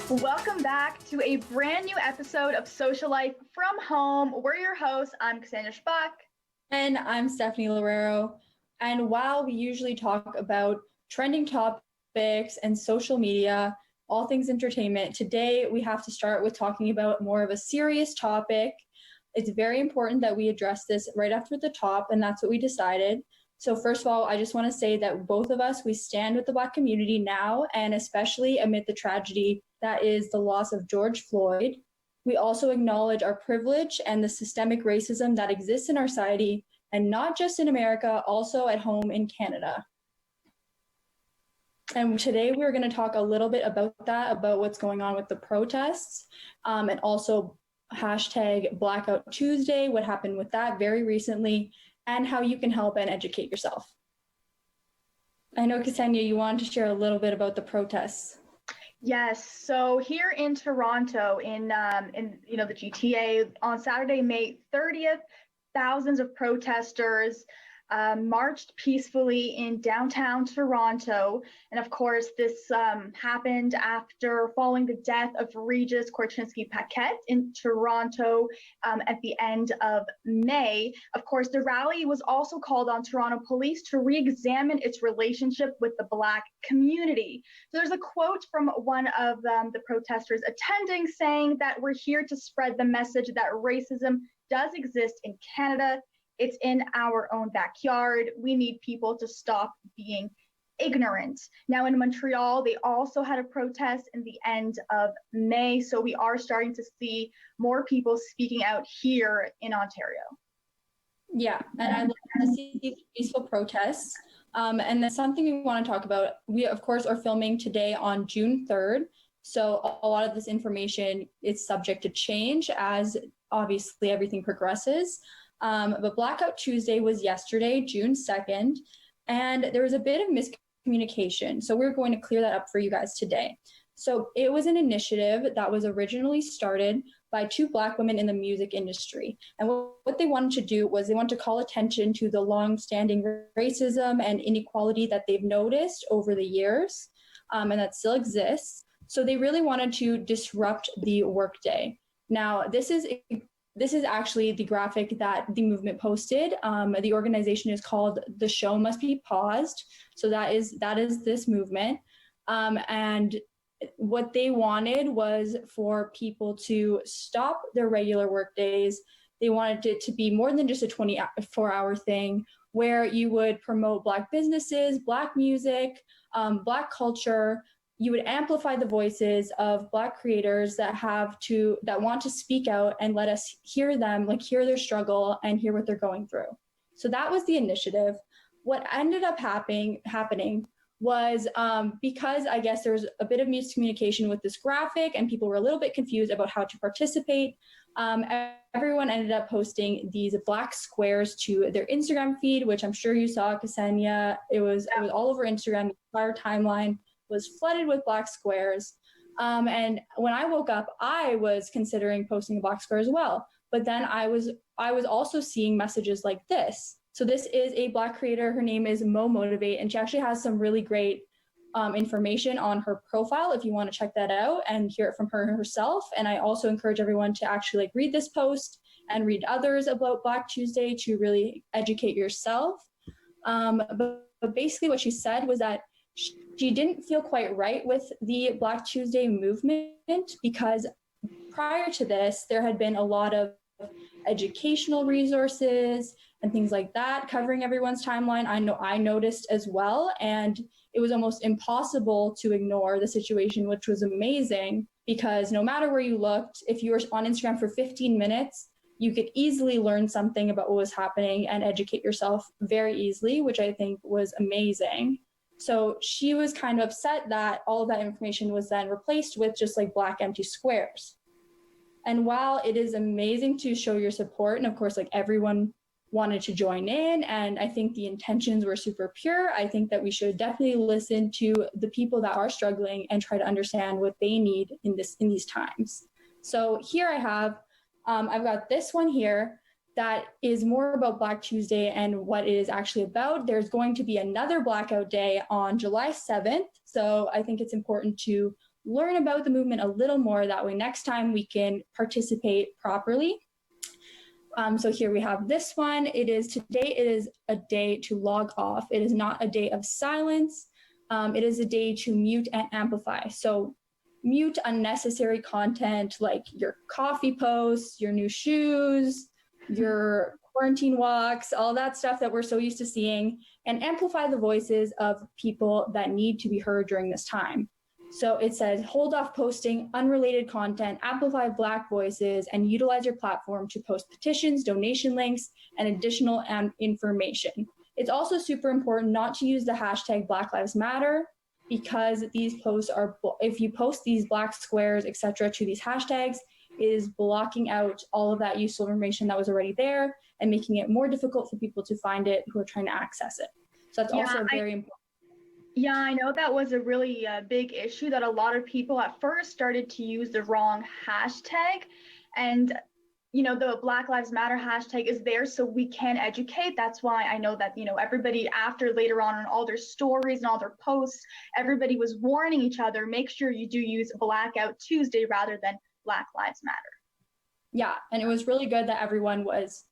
Welcome back to a brand new episode of Social Life from Home. We're your hosts. I'm Cassandra Schbach. And I'm Stephanie Lorero. And while we usually talk about trending topics and social media, all things entertainment, today we have to start with talking about more of a serious topic. It's very important that we address this right after the top, and that's what we decided. So first of all, I just want to say that both of us, we stand with the Black community now, and especially amid the tragedy that is the loss of George Floyd. We also acknowledge our privilege and the systemic racism that exists in our society, and not just in America, also at home in Canada. And today we're going to talk a little bit about that, about what's going on with the protests, and also hashtag Blackout Tuesday, what happened with that very recently, and how you can help and educate yourself. I know, Ksenia, you wanted to share a little bit about the protests. Yes, so here in Toronto, in the GTA, on Saturday, May 30th, thousands of protesters marched peacefully in downtown Toronto. And of course, this happened after following the death of Regis Korchinski-Paquet in Toronto at the end of May. Of course, the rally was also called on Toronto police to re-examine its relationship with the Black community. So there's a quote from one of the protesters attending saying that we're here to spread the message that racism does exist in Canada. It's in our own backyard. We need people to stop being ignorant. Now in Montreal, they also had a protest in the end of May. So we are starting to see more people speaking out here in Ontario. Yeah, and I love to see these peaceful protests. And that's something we want to talk about. We, of course, are filming today on June 3rd. So a lot of this information is subject to change as obviously everything progresses. But Blackout Tuesday was yesterday, June 2nd, and there was a bit of miscommunication. So we're going to clear that up for you guys today. So it was an initiative that was originally started by two Black women in the music industry. And what they wanted to do was they wanted to call attention to the long-standing racism and inequality that they've noticed over the years, and that still exists. So they really wanted to disrupt the workday. Now, this is actually the graphic that the movement posted. The organization is called The Show Must Be Paused. So that is this movement. And what they wanted was for people to stop their regular work days. They wanted it to be more than just a 24-hour thing where you would promote Black businesses, Black music, Black culture. You would amplify the voices of Black creators that want to speak out and let us hear them, hear their struggle and hear what they're going through. So that was the initiative. What ended up happening was because I guess there was a bit of miscommunication with this graphic and people were a little bit confused about how to participate. Everyone ended up posting these Black squares to their Instagram feed, which I'm sure you saw, Ksenia. It was all over Instagram. The entire timeline was flooded with Black squares. And when I woke up, I was considering posting a Black square as well. But then I was also seeing messages like this. So this is a Black creator. Her name is Mo Motivate, and she actually has some really great information on her profile if you want to check that out and hear it from her herself. And I also encourage everyone to actually read this post and read others about Black Tuesday to really educate yourself. But basically what she said was that she didn't feel quite right with the Black Tuesday movement because prior to this, there had been a lot of educational resources and things like that covering everyone's timeline. I noticed as well, and it was almost impossible to ignore the situation, which was amazing because no matter where you looked, if you were on Instagram for 15 minutes, you could easily learn something about what was happening and educate yourself very easily, which I think was amazing. So she was kind of upset that all of that information was then replaced with just Black empty squares. And while it is amazing to show your support, and of course, everyone wanted to join in, and I think the intentions were super pure, I think that we should definitely listen to the people that are struggling and try to understand what they need in these times. So here I've got this one here that is more about Black Tuesday and what it is actually about. There's going to be another blackout day on July 7th. So I think it's important to learn about the movement a little more. That way, next time we can participate properly. So here we have this one. Today it is a day to log off. It is not a day of silence. It is a day to mute and amplify. So mute unnecessary content like your coffee posts, your new shoes, your quarantine walks, all that stuff that we're so used to seeing, and amplify the voices of people that need to be heard during this time. So it says, hold off posting unrelated content, amplify Black voices, and utilize your platform to post petitions, donation links, and additional information. It's also super important not to use the hashtag Black Lives Matter, because these posts if you post these Black squares, etc., to these hashtags, it is blocking out all of that useful information that was already there and making it more difficult for people to find it who are trying to access it. So that's also very important. Yeah, I know that was a really big issue, that a lot of people at first started to use the wrong hashtag. And, the Black Lives Matter hashtag is there so we can educate. That's why I know that, everybody later on in all their stories and all their posts, everybody was warning each other, make sure you do use Blackout Tuesday rather than Black Lives Matter. Yeah, and it was really good that everyone was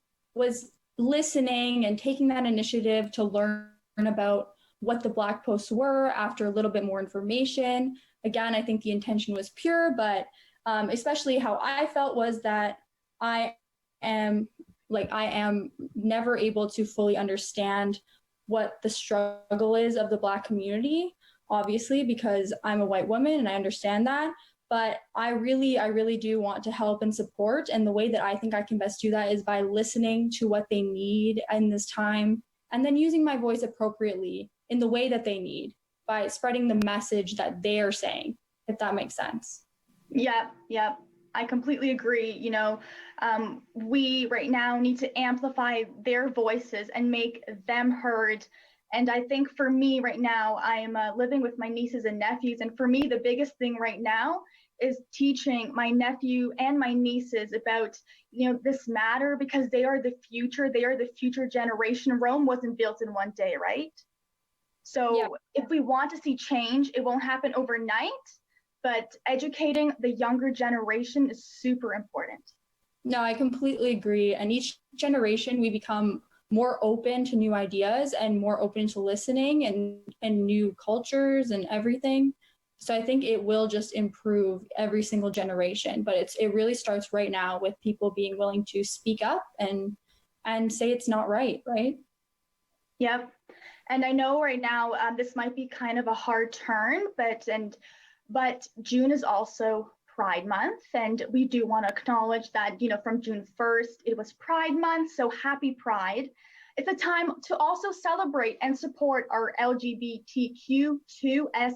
listening and taking that initiative to learn about what the Black posts were after a little bit more information. Again, I think the intention was pure, but especially how I felt was that I am never able to fully understand what the struggle is of the Black community, obviously, because I'm a white woman and I understand that. But I really do want to help and support. And the way that I think I can best do that is by listening to what they need in this time, and then using my voice appropriately in the way that they need by spreading the message that they are saying, if that makes sense. Yeah. I completely agree. We right now need to amplify their voices and make them heard. And I think for me right now, I'm living with my nieces and nephews. And for me, the biggest thing right now is teaching my nephew and my nieces about, this matter, because they are the future. They are the future generation. Rome wasn't built in one day, right? So If we want to see change, it won't happen overnight, but educating the younger generation is super important. No, I completely agree. And each generation, we become more open to new ideas and more open to listening and new cultures and everything. So I think it will just improve every single generation, but it really starts right now with people being willing to speak up and say it's not right? Yep. And I know right now this might be kind of a hard turn, but June is also Pride Month, and we do want to acknowledge that, from June 1st, it was Pride Month, so happy Pride. It's a time to also celebrate and support our LGBTQ2S+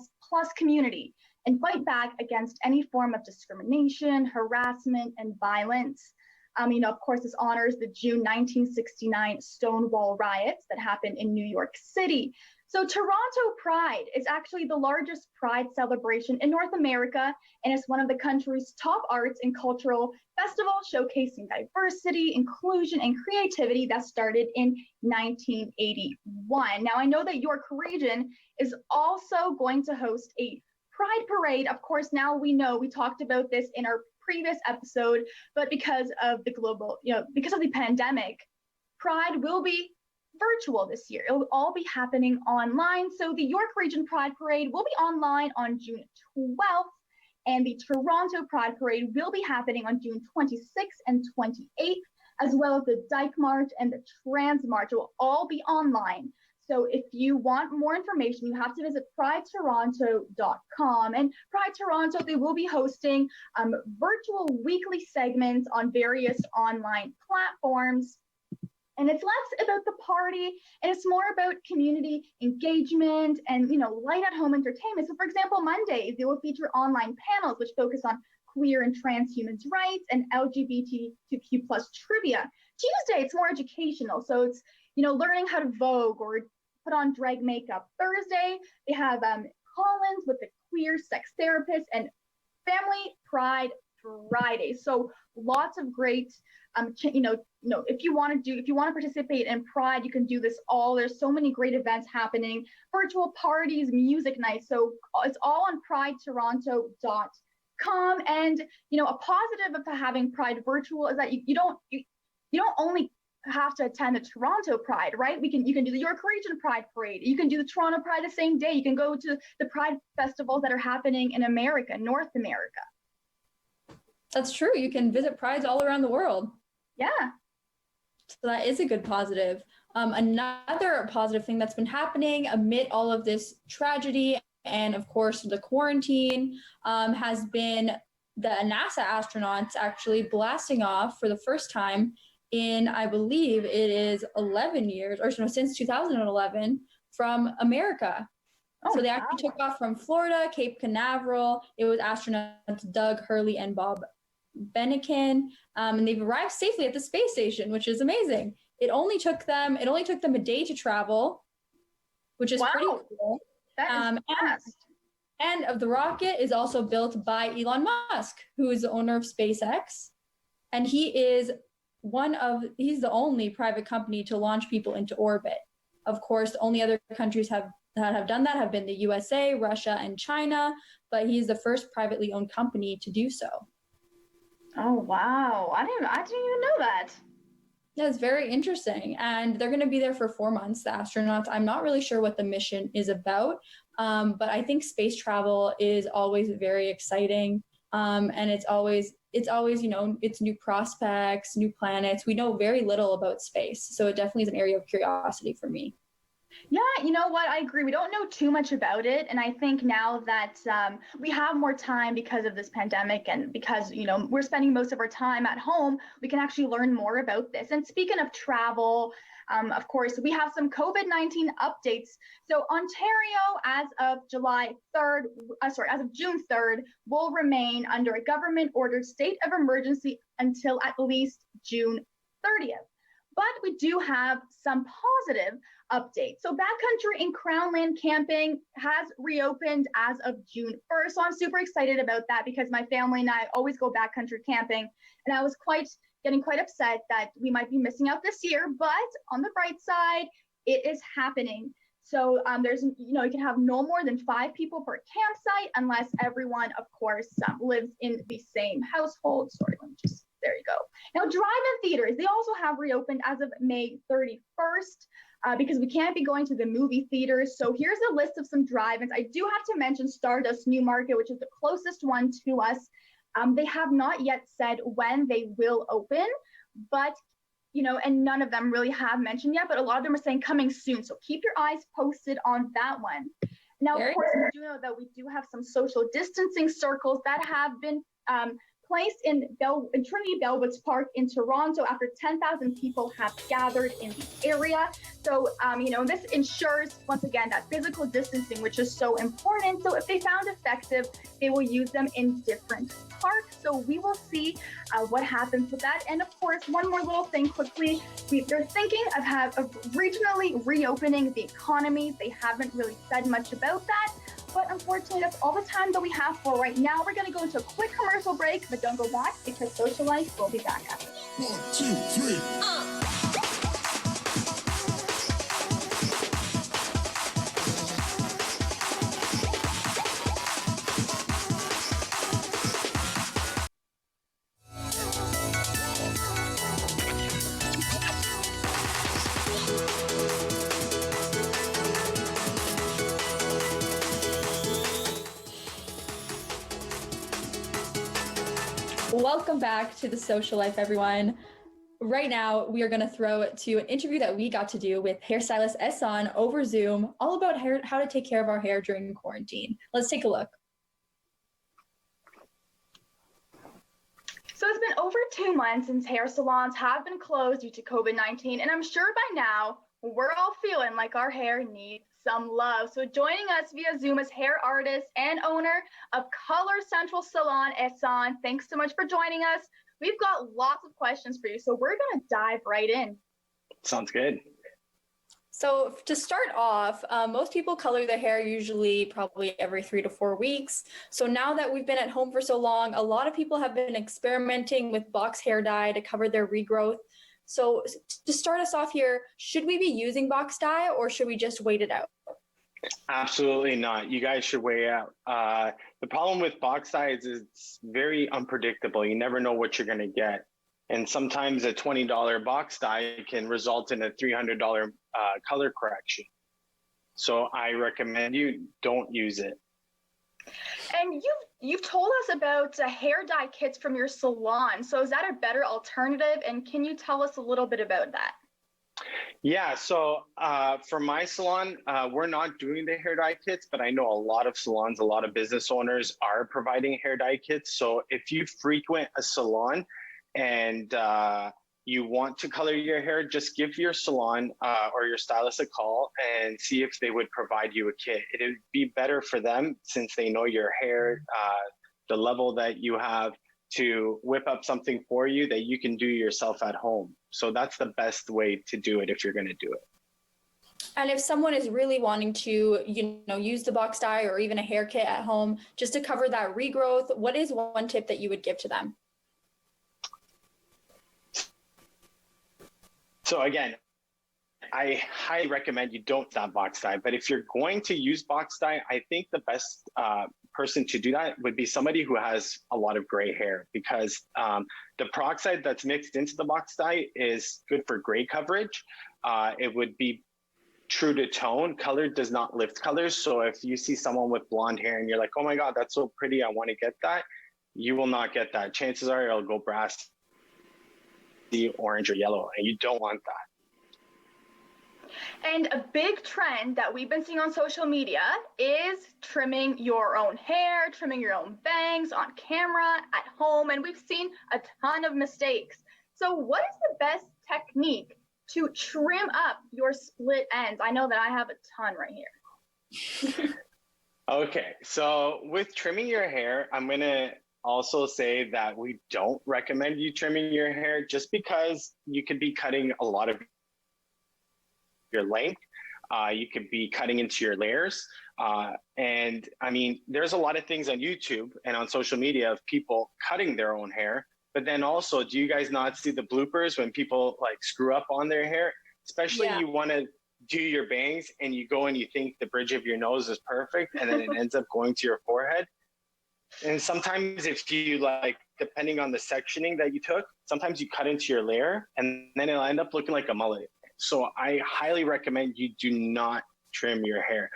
community and fight back against any form of discrimination, harassment, and violence. Of course, this honors the June 1969 Stonewall riots that happened in New York City. So Toronto Pride is actually the largest Pride celebration in North America, and it's one of the country's top arts and cultural festivals showcasing diversity, inclusion, and creativity that started in 1981. Now, I know that York Region is also going to host a Pride Parade. Of course, now we talked about this in our previous episode, but because of the pandemic, Pride will be virtual this year. It will all be happening online. So the York Region Pride Parade will be online on June 12th, and the Toronto Pride Parade will be happening on June 26th and 28th, as well as the Dyke March and the Trans March will all be online. So if you want more information, you have to visit pridetoronto.com. And Pride Toronto, they will be hosting virtual weekly segments on various online platforms. And it's less about the party, and it's more about community engagement and, light at home entertainment. So for example, Mondays, they will feature online panels which focus on queer and trans humans' rights and LGBTQ+ trivia. Tuesday, it's more educational. So it's, learning how to vogue or put on drag makeup. Thursday, they have Collins with the queer sex therapist, and Family Pride Friday. So lots of great if you want to participate in Pride, you can do this all. There's so many great events happening, virtual parties, music nights. So it's all on pridetoronto.com. And a positive of having Pride virtual is that you don't only have to attend the Toronto Pride, right? You can do the York Region Pride Parade. You can do the Toronto Pride the same day. You can go to the Pride festivals that are happening in America, North America. That's true. You can visit prides all around the world. Yeah. So that is a good positive. Another positive thing that's been happening amid all of this tragedy and, of course, the quarantine has been the NASA astronauts actually blasting off for the first time in, I believe it is 11 years, or since 2011, from America. Oh, so they actually took off from Florida, Cape Canaveral. It was astronauts Doug Hurley and Bob Behnken, and they've arrived safely at the space station, which is amazing. It only took them a day to travel, which is pretty cool. That is fast. And the rocket is also built by Elon Musk, who is the owner of SpaceX, and he's the only private company to launch people into orbit. Of course, the only other countries that have done that have been the USA, Russia, and China, but he's the first privately owned company to do so. Oh, wow. I didn't even know that. That's very interesting. And they're going to be there for 4 months, the astronauts. I'm not really sure what the mission is about, but I think space travel is always very exciting. And it's always, it's new prospects, new planets. We know very little about space. So it definitely is an area of curiosity for me. Yeah, you know what? I agree. We don't know too much about it. And I think now that we have more time because of this pandemic and because, we're spending most of our time at home, we can actually learn more about this. And speaking of travel, of course, we have some COVID-19 updates. So Ontario, as of June 3rd, will remain under a government-ordered state of emergency until at least June 30th. But we do have some positive updates. So backcountry and Crownland camping has reopened as of June 1st. So I'm super excited about that because my family and I always go backcountry camping. And I was getting quite upset that we might be missing out this year. But on the bright side, it is happening. So there's, you can have no more than 5 people per campsite unless everyone, of course, lives in the same household. Sorry, let me just, there you go. Now, drive-in theaters, they also have reopened as of May 31st because we can't be going to the movie theaters. So here's a list of some drive-ins. I do have to mention Stardust Newmarket, which is the closest one to us. They have not yet said when they will open, but and none of them really have mentioned yet, but a lot of them are saying coming soon. So keep your eyes posted on that one. Now, of course, we do know that we do have some social distancing circles that have been placed in Trinity Bellwoods Park in Toronto after 10,000 people have gathered in the area. So, this ensures, once again, that physical distancing, which is so important. So if they found effective, they will use them in different parks. So we will see what happens with that. And of course, one more little thing quickly, they're thinking of regionally reopening the economy. They haven't really said much about that. But unfortunately, that's all the time that we have for right now. We're going to go into a quick commercial break, but don't go back because Social Life will be back after. 1, 2, 3. Welcome back to the Social Life, everyone. Right now, we are going to throw to an interview that we got to do with hairstylist Ehsan over Zoom, all about how to take care of our hair during quarantine. Let's take a look. So it's been over 2 months since hair salons have been closed due to COVID-19, and I'm sure by now we're all feeling like our hair needs some love. So joining us via Zoom is hair artist and owner of Color Central Salon, Ehsan. Thanks so much for joining us. We've got lots of questions for you, so we're going to dive right in. Sounds good. So to start off, most people color their hair usually probably every 3 to 4 weeks. So now that we've been at home for so long, a lot of people have been experimenting with box hair dye to cover their regrowth. So to start us off here, should we be using box dye or should we just wait it out? Absolutely not. You guys should weigh out. The problem with box dye is it's very unpredictable. You never know what you're going to get. And sometimes a $20 box dye can result in a $300 color correction. So I recommend you don't use it. And you've told us about hair dye kits from your salon. So is that a better alternative? And can you tell us a little bit about that? Yeah, so for my salon, we're not doing the hair dye kits, but I know a lot of salons, a lot of business owners are providing hair dye kits. So if you frequent a salon and you want to color your hair, just give your salon or your stylist a call and see if they would provide you a kit. It would be better for them since they know your hair, the level that you have, to whip up something for you that you can do yourself at home. So that's the best way to do it if you're going to do it. And if someone is really wanting to, use the box dye or even a hair kit at home just to cover that regrowth, what is one tip that you would give to them? So again, I highly recommend you don't stop box dye, but if you're going to use box dye, I think the best person to do that would be somebody who has a lot of gray hair, because the peroxide that's mixed into the box dye is good for gray coverage. It would be true to tone. Color does not lift colors. So if you see someone with blonde hair and you're like, oh my God, that's so pretty, I want to get that, you will not get that. Chances are it'll go brass, orange or yellow, and you don't want that. And a big trend that we've been seeing on social media is trimming your own hair, trimming your own bangs on camera, at home, and we've seen a ton of mistakes. So what is the best technique to trim up your split ends? I know that I have a ton right here. Okay, so with trimming your hair, I'm going to also say that we don't recommend you trimming your hair just because you could be cutting a lot of your length. You could be cutting into your layers. And I mean, there's a lot of things on YouTube and on social media of people cutting their own hair. But then also, do you guys not see the bloopers when people like screw up on their hair? Especially you want to do your bangs and you go and you think the bridge of your nose is perfect and then it ends up going to your forehead. And sometimes if you like, depending on the sectioning that you took, sometimes you cut into your layer and then it'll end up looking like a mullet. So I highly recommend you do not trim your hair.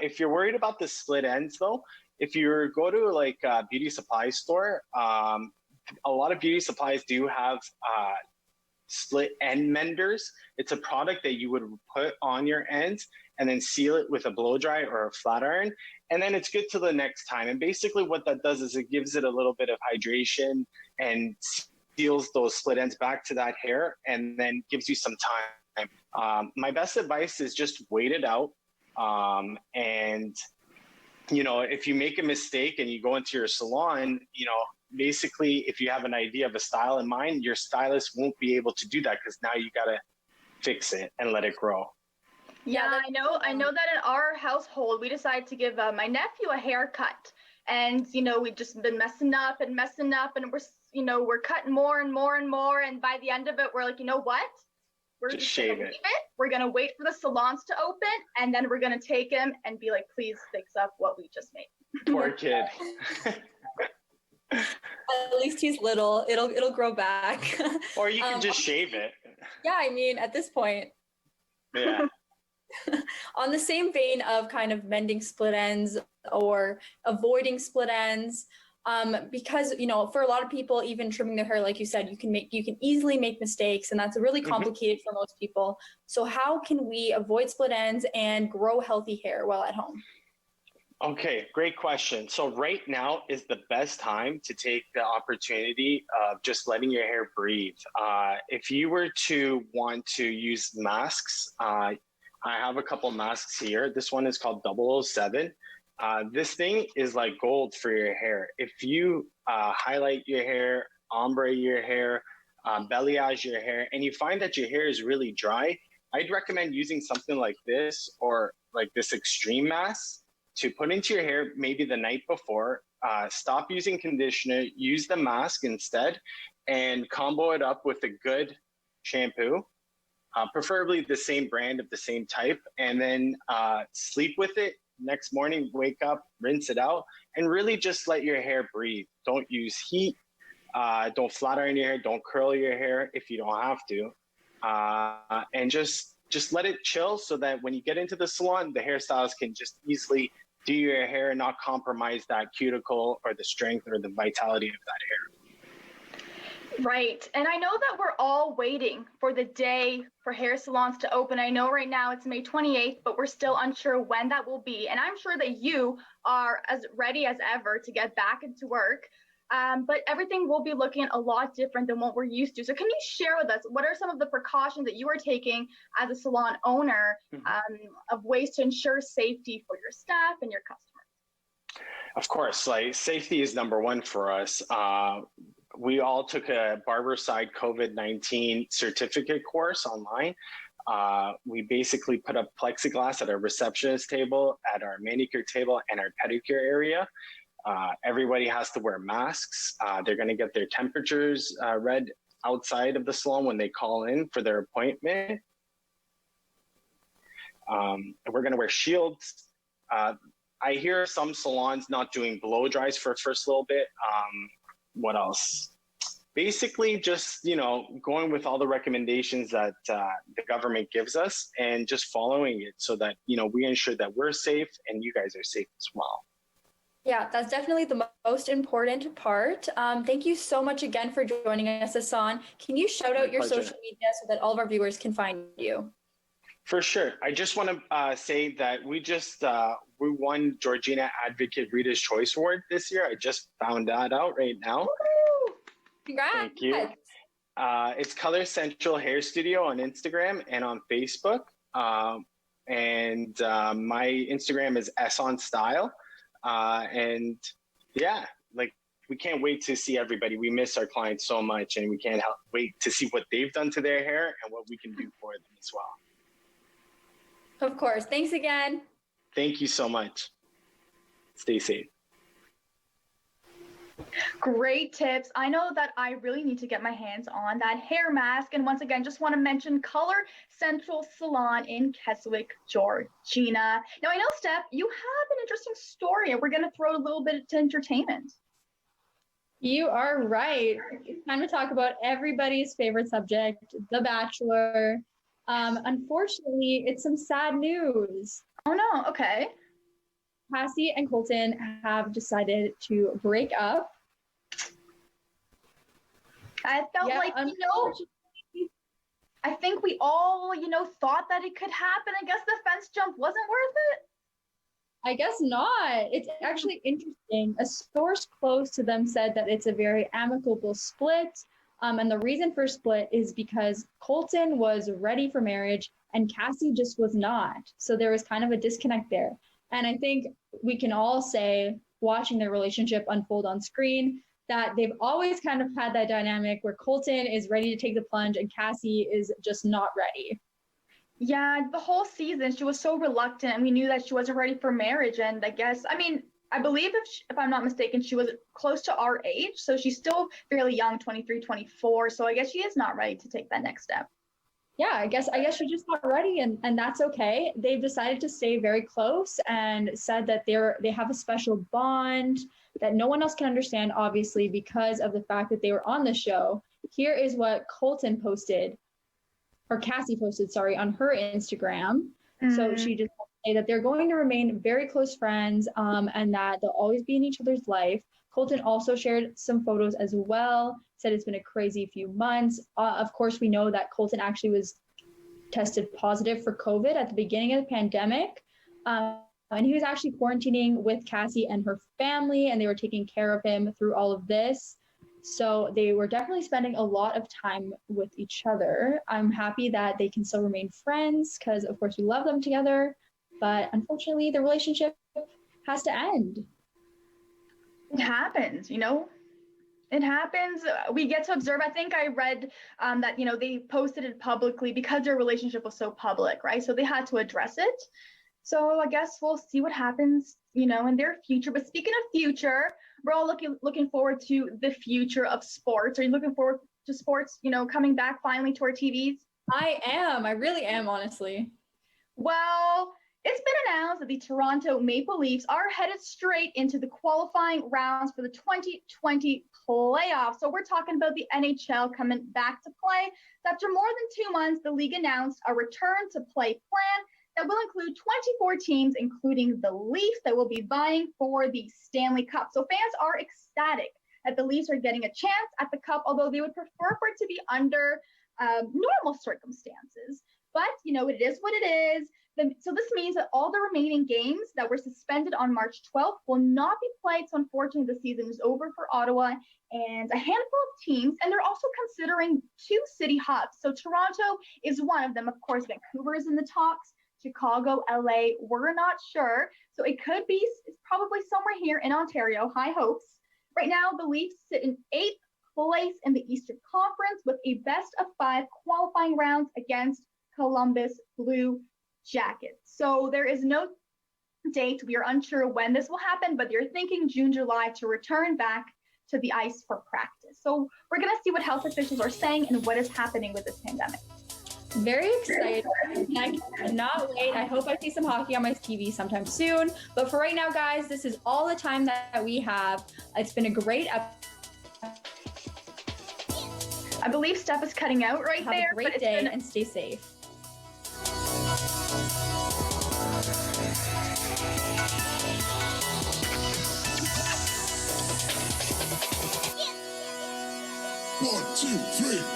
If you're worried about the split ends though, if you go to like a beauty supply store, a lot of beauty supplies do have split end menders. It's a product that you would put on your ends and then seal it with a blow dry or a flat iron. And then it's good till the next time. And basically what that does is it gives it a little bit of hydration and seals those split ends back to that hair and then gives you some time. My best advice is just wait it out. And, you know, if you make a mistake and you go into your salon, you know, basically if you have an idea of a style in mind, your stylist won't be able to do that because now you got to fix it and let it grow. Yeah, I know that in our household, we decided to give my nephew a haircut. And, you know, we've just been messing up and we're cutting more and more and more. And by the end of it, we're like, you know what? We're just shave it. We're going to wait for the salons to open. And then we're going to take him and be like, please fix up what we just made. Poor kid. At least he's little. It'll grow back. Or you can just shave it. Yeah, I mean, at this point. Yeah. On the same vein of kind of mending split ends or avoiding split ends, because, you know, for a lot of people, even trimming their hair, like you said, you can easily make mistakes, and that's really complicated for most people. So how can we avoid split ends and grow healthy hair while at home? Okay, great question. So right now is the best time to take the opportunity of just letting your hair breathe. If you were to want to use masks, I have a couple masks here. This one is called 007. This thing is like gold for your hair. If you highlight your hair, ombre your hair, balayage your hair, and you find that your hair is really dry, I'd recommend using something like this or like this extreme mask to put into your hair maybe the night before. Stop using conditioner, use the mask instead, and combo it up with a good shampoo, preferably the same brand of the same type, and then sleep with it. Next morning, wake up, rinse it out, and really just let your hair breathe. Don't use heat. Don't flat iron your hair. Don't curl your hair if you don't have to. And just let it chill so that when you get into the salon, the hairstylist can just easily do your hair and not compromise that cuticle or the strength or the vitality of that hair. Right. And I know that we're all waiting for the day for hair salons to open. I know right now it's May 28th, but we're still unsure when that will be. And I'm sure that you are as ready as ever to get back into work. But everything will be looking a lot different than what we're used to. So can you share with us, what are some of the precautions that you are taking as a salon owner of ways to ensure safety for your staff and your customers? Of course, like safety is number one for us. We all took a Barberside COVID-19 certificate course online. We basically put up plexiglass at our receptionist table, at our manicure table, and our pedicure area. Everybody has to wear masks. They're going to get their temperatures read outside of the salon when they call in for their appointment. We're going to wear shields. I hear some salons not doing blow dries for first little bit. What else? Basically, just going with all the recommendations that the government gives us and just following it so that we ensure that we're safe and you guys are safe as well. Yeah, that's definitely the most important part. Thank you so much again for joining us, Hassan. Can you shout out your social media so that all of our viewers can find you? For sure. I just want to say that we won Georgina Advocate Reader's Choice Award this year. I just found that out right now. Woo! Congrats. Thank you. It's Color Central Hair Studio on Instagram and on Facebook. And my Instagram is SOnStyle. And yeah, like we can't wait to see everybody. We miss our clients so much and we can't wait to see what they've done to their hair and what we can do for them as well. Of course. Thanks again. Thank you so much. Stay safe. Great tips. I know that I really need to get my hands on that hair mask. And once again, just want to mention Color Central Salon in Keswick, Georgina. Now, I know, Steph, you have an interesting story, and we're going to throw a little bit to entertainment. You are right. It's time to talk about everybody's favorite subject, The Bachelor. Unfortunately, it's some sad news. Oh, no. Okay. Cassie and Colton have decided to break up. I felt like, I think we all, thought that it could happen. I guess the fence jump wasn't worth it. I guess not. It's actually interesting. A source close to them said that it's a very amicable split. And the reason for split is because Colton was ready for marriage and Cassie just was not. So there was kind of a disconnect there. And I think we can all say, watching their relationship unfold on screen, that they've always kind of had that dynamic where Colton is ready to take the plunge and Cassie is just not ready. Yeah, the whole season, she was so reluctant and we knew that she wasn't ready for marriage. And I believe if I'm not mistaken, she was close to our age. So she's still fairly young, 23, 24. So I guess she is not ready to take that next step. Yeah, I guess she's just not ready, and that's okay. They've decided to stay very close and said that they have a special bond that no one else can understand, obviously, because of the fact that they were on the show. Here is what Cassie posted, on her Instagram. Mm-hmm. So she just say that they're going to remain very close friends, and that they'll always be in each other's life. Colton also shared some photos as well, said it's been a crazy few months. Of course, we know that Colton actually was tested positive for COVID at the beginning of the pandemic. And he was actually quarantining with Cassie and her family, and they were taking care of him through all of this. So they were definitely spending a lot of time with each other. I'm happy that they can still remain friends because, of course, we love them together. But unfortunately, the relationship has to end. It happens, It happens. We get to observe. I think I read that, they posted it publicly because their relationship was so public, right? So they had to address it. So I guess we'll see what happens, in their future. But speaking of future, we're all looking forward to the future of sports. Are you looking forward to sports, coming back finally to our TVs? I am. I really am, honestly. Well, it's been announced that the Toronto Maple Leafs are headed straight into the qualifying rounds for the 2020 playoffs. So we're talking about the NHL coming back to play. So after more than 2 months, the league announced a return to play plan that will include 24 teams, including the Leafs, that will be vying for the Stanley Cup. So fans are ecstatic that the Leafs are getting a chance at the Cup, although they would prefer for it to be under normal circumstances. But, it is what it is. So this means that all the remaining games that were suspended on March 12th will not be played. So unfortunately, the season is over for Ottawa and a handful of teams. And they're also considering 2 city hubs. So Toronto is one of them. Of course, Vancouver is in the talks. Chicago, LA, we're not sure. So it could be probably somewhere here in Ontario. High hopes. Right now, the Leafs sit in 8th place in the Eastern Conference with a best of 5 qualifying rounds against Columbus Blue Jackets. So there is no date. We are unsure when this will happen, but they're thinking June, July to return back to the ice for practice. So we're going to see what health officials are saying and what is happening with this pandemic. Very excited. I cannot wait. I hope I see some hockey on my TV sometime soon. But for right now, guys, this is all the time that we have. It's been a great episode. I believe Steph is cutting out right Have there. Have a great day and stay safe. One, two, three.